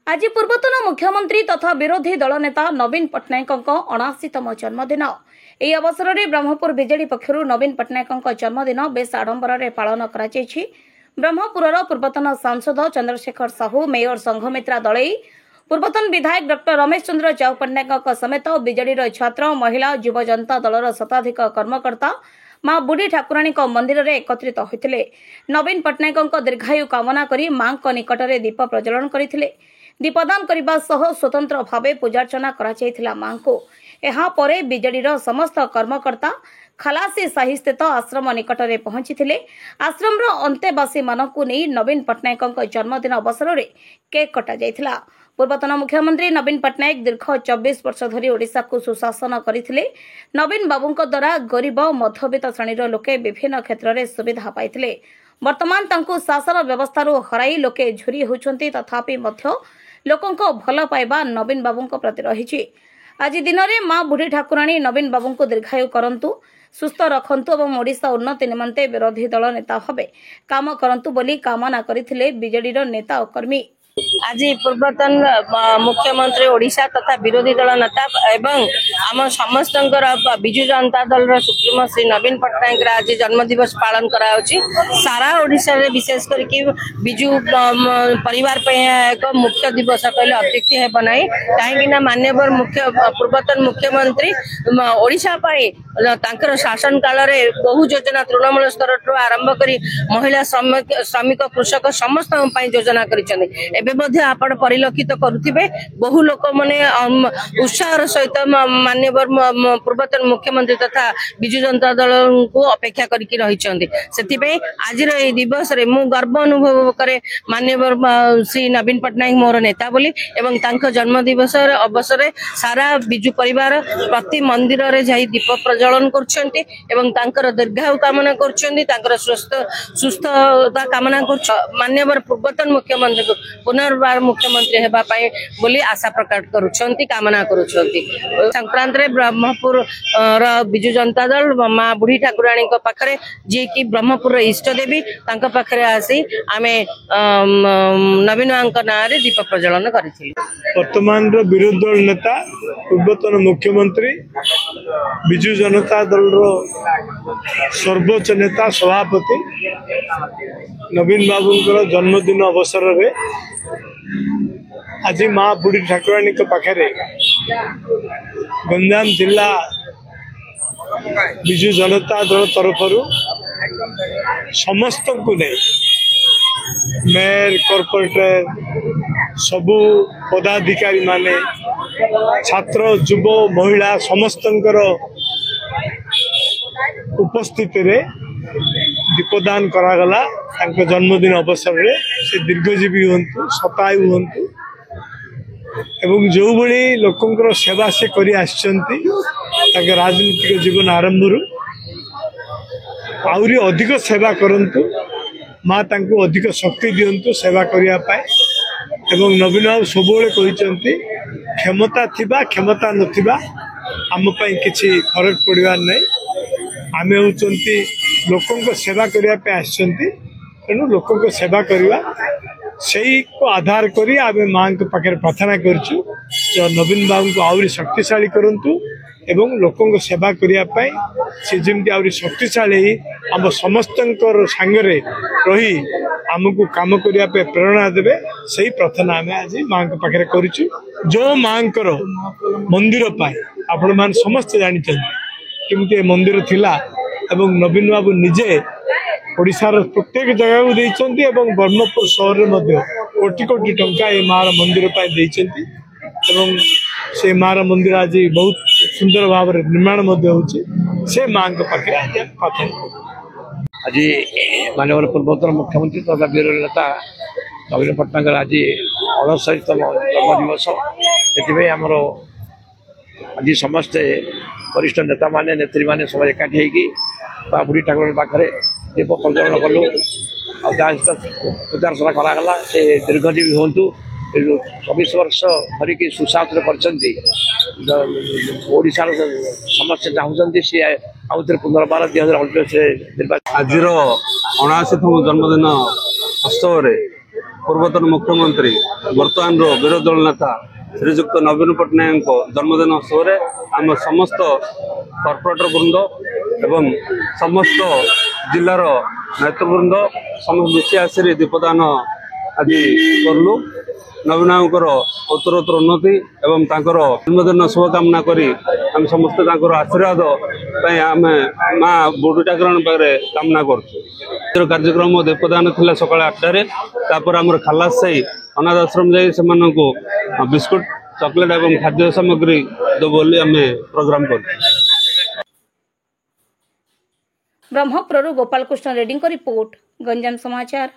आज पूर्वतन मुख्यमंत्री तथा विरोधी दल नेता नवीन पट्टनायक 79तम जन्मदिन। ଏହି ଅବସରରେ ବ୍ରହ୍ମପୁର ବିଜେଡି ପକ୍ଷରୁ ନବୀନ ପଟ୍ଟନାୟକଙ୍କ ଜନ୍ମଦିନ ବେଶ ଆଡମ୍ବରରେ ପାଳନ କରାଯାଇଛି। ବ୍ରହ୍ମପୁରର ପୂର୍ବତନ ସାଂସଦ ଚନ୍ଦ୍ରଶେଖର ସାହୁ, ମେୟର ସଂଘମିତ୍ରା ଦଳେଇ, ପୂର୍ବତନ ବିଧାୟକ ଡକ୍ଟର ରମେଶ ଚନ୍ଦ୍ର ଚ୍ୟାଉ ପଟ୍ଟନାୟକଙ୍କ ସମେତ ବିଜେଡିର ଛାତ୍ର, ମହିଳା, ଯୁବ ଜନତା ଦଳର ଶତାଧିକ କର୍ମକର୍ତ୍ତା ମା ବୁଢ଼ୀ ଠାକୁରାଣୀଙ୍କ ମନ୍ଦିରରେ ଏକତ୍ରିତ ହୋଇଥିଲେ। ନବୀନ ପଟ୍ଟନାୟକଙ୍କ ଦୀର୍ଘାୟୁ କାମନା କରି ମାଙ୍କ ନିକଟରେ ଦୀପ ପ୍ରଜ୍ୱଳନ କରିଥିଲେ। ଦୀପଦାନ କରିବା ସହ ସ୍ୱତନ୍ତ୍ର ଭାବେ ପୂଜାର୍ଚ୍ଚନା କରାଯାଇଥିଲା ମାଙ୍କୁ। ଏହାପରେ ବିଜେଡିର ସମସ୍ତ କର୍ମକର୍ତ୍ତା ଖାଲାସି ସାହିସ୍ଥିତ ଆଶ୍ରମ ନିକଟରେ ପହଞ୍ଚିଥିଲେ। ଆଶ୍ରମର ଅନ୍ତେବାସୀମାନଙ୍କୁ ନେଇ ନବୀନ ପଟ୍ଟନାୟକଙ୍କ ଜନ୍ମଦିନ ଅବସରରେ କେକ୍ କଟାଯାଇଥିଲା। ପୂର୍ବତନ ମୁଖ୍ୟମନ୍ତ୍ରୀ ନବୀନ ପଟ୍ଟନାୟକ ଦୀର୍ଘ 24 ବର୍ଷ ଧରି ଓଡ଼ିଶାକୁ ସୁଶାସନ କରିଥିଲେ। ନବୀନ ବାବୁଙ୍କ ଦ୍ୱାରା ଗରିବ ମଧ୍ୟବିତ୍ତ ଶ୍ରେଣୀର ଲୋକେ ବିଭିନ୍ନ କ୍ଷେତ୍ରରେ ସୁବିଧା ପାଇଥିଲେ। ବର୍ତ୍ତମାନ ତାଙ୍କୁ ଶାସନ ବ୍ୟବସ୍ଥାରୁ ହରାଇ ଲୋକେ ଝୁରି ହେଉଛନ୍ତି, ତଥାପି ମଧ୍ୟ ଲୋକଙ୍କ ଭଲ ପାଇବା ନବୀନ ବାବୁଙ୍କ ପ୍ରତି ରହିଛି। ଆଜି ଦିନରେ ମା ବୁଢ଼ୀ ଠାକୁରାଣୀ ନବୀନ ବାବୁଙ୍କୁ ଦୀର୍ଘାୟୁ କରନ୍ତୁ, ସୁସ୍ଥ ରଖନ୍ତୁ ଏବଂ ଓଡ଼ିଶା ଉନ୍ନତି ନିମନ୍ତେ ବିରୋଧୀ ଦଳ ନେତା ଭାବେ କାମ କରନ୍ତୁ ବୋଲି କାମନା କରିଥିଲେ ବିଜେଡିର ନେତା ଓ କର୍ମୀ। आज पूर्वतन मुख्यमंत्री ओडिशा तथा विरोधी दल नेता एवं आम समस्त विजु जनता दल सुप्रीमो श्री नवीन पट्टनायक आज जन्मदिवस पालन कराउछि। सारा ओडिशा रे विशेष करके विजु परिवार पे एक मुख्य दिवस कहले अत्युक्ति है बनाई, कहीं मान्यवर पूर्वतन मुख्यमंत्री ओडिशा पाए तांकर शासन काल रे बहु योजना तृणमूल स्तर आरंभ करी महिला श्रमिक कृषक समस्त योजना करिसेंते। आपण परिलक्षित करुथिबे बहु लोक माने उत्साह सहित मान्यवर पूर्वतन मुख्यमंत्री तथा विजु जनता दल को अपेक्षा करके रही। आज दिवस रे मु गर्व अनुभव करे मान्यवर श्री नवीन पट्टनायक मोर नेता बोली एवं तांको जन्म दिवस अवसर सारा विजु परिवार प्रति मंदिर रे जाई दीप प्रज्वलन करछन्ती एवं तांकर दीर्घायु कामना करछन्ती, तांकर सुस्थता कामना कर मान्यवर पूर्वतन मुख्यमंत्री को पुनर्बार मुख्यमंत्री हेबा पाए बोली आशा प्रकट करुछन्ती, कामना करुछन्ती। संक्रांत रे ब्रह्मपुर रा विजु जनता दल मां बुढ़ी ठाकुराणी को पाखरे जे कि ब्रह्मपुर इष्ट देवी तांका पाखरे आसी आमे नवीन अंक ना रे दीप प्रज्वलन करिथिलु। वर्तमान रो विरोधी दल नेता पूर्वतन मुख्यमंत्री विजु जनता दल रो सर्वोच्च नेता सभापति नवीन बाबूंकर जन्मदिन अवसर रे आज माँ बुढ़ी ठाकुराणी पाखे गंजाम जिला विजु जनता दल तरफ समस्त को नहीं मेयर कॉर्पोरेटर सबू पदाधिकारी माने छात्र युव महिला समस्त उपस्थिति रे दीपदान करागला। जन्मदिन अवसर रे से दीर्घजीवी हूँ, शतायु हूँ एवं जो भली लोकंकर सेवा से करी आछंती राजनीतिक जीवन आरंभ आउरी अधिक सेवा करंतु, माँ तांको अधिक शक्ति दियंतु सेवा करिया पाए। एवं नवीन बाबू सबुले कहिसंती क्षमता थिबा क्षमता नथिबा आम पई किछि फरक पड़िबार नै, आमे होचंती लोकंको सेवा करिया पे आछंती, तेणु लोकंको सेवा करिवा सही को आधार करी आमे मां के पाखे प्रार्थना करछु नवीन बाबू को आउरी शक्तिशाली करंतु एवं लोकों को सेवा करिया पाए से जेमती आउरी शक्तिशाली आम समस्तंकर सांगरे रही आमको काम करिया पे प्रेरणा देबे सही प्रार्थना आमे आज मां के पाखे करछु। जो मांकर मंदिर पाए आपण मान समस्त जानि केमती मंदिर थिला एवं नवीन बाबू निजे ओडिशार प्रत्येक जगह को देइचंती एवं ब्रह्मपुर शहर में कोटी कोटी टंका ए मार मंदिर पाए देइचंती एवं से मार मंदिर आज बहुत सुंदर भाव में निर्माण से मां के पाखे आज माननीय पूर्वतन मुख्यमंत्री तथा विरोधी नेता नवीन पट्टनायक आज 69तम जन्मदिवस से आमर आज समस्ते वरिष्ठ नेता माने नेत्री माने सब एकाठी होगी बुढ़ी ठाकुर पाखे दीप प्रज्वलन कलु पूजार्चना करागला। से दीर्घजीवी हूँ 24 वर्ष धरिक सुशासन करशार समस्या चाहते सी आउ थे पुनर्बार 2019 निर्वाचन। आज 79तम जन्मदिन उत्सव ପୂର୍ବତନ ମୁଖ୍ୟମନ୍ତ୍ରୀ ବର୍ତ୍ତମାନର ବିରୋଧୀ ଦଳ ନେତା ଶ୍ରୀଯୁକ୍ତ ନବୀନ ପଟ୍ଟନାୟକଙ୍କ ଜନ୍ମଦିନ ଉତ୍ସବରେ ଆମ ସମସ୍ତ କର୍ପୋରେଟର ବୃନ୍ଦ ଏବଂ ସମସ୍ତ ଜିଲ୍ଲାର ନେତୃବୃନ୍ଦ ସମସ୍ତ ମିଶି ଆସିରି ଦୀପଦାନ ଆଜି କଲୁ। ନବୀନ ବାବୁଙ୍କର ଉତ୍ତରୋତ୍ତର ଉନ୍ନତି ଏବଂ ତାଙ୍କର ଜନ୍ମଦିନ ଶୁଭକାମନା କରି ଆମେ ସମସ୍ତେ ତାଙ୍କର ଆଶୀର୍ବାଦ ପାଇଁ ଆମେ ମା ବୁଢ଼ୀ ଠାକୁରାଣୀ ପାଖରେ କାମନା କରୁଛୁ। କାର୍ଯ୍ୟକ୍ରମ ଦୀପଦାନ ଥିଲା ସକାଳ 8ଟାରେ। ତାପରେ ଆମର ଖାଲାସ ସାହି ଅନାଥ ଆଶ୍ରମ ଯାଇ ସେମାନଙ୍କୁ ବିସ୍କୁଟ ଚକୋଲେଟ ଏବଂ ଖାଦ୍ୟ ସାମଗ୍ରୀ ଦେବୁ ବୋଲି ଆମେ ପ୍ରୋଗ୍ରାମ କରୁଛୁ। ବ୍ରହ୍ମପୁରରୁ ଗୋପାଳକୃଷ୍ଣ ରେଡ୍ଡୀଙ୍କ ରିପୋର୍ଟ, ଗଞ୍ଜାମ ସମାଚାର।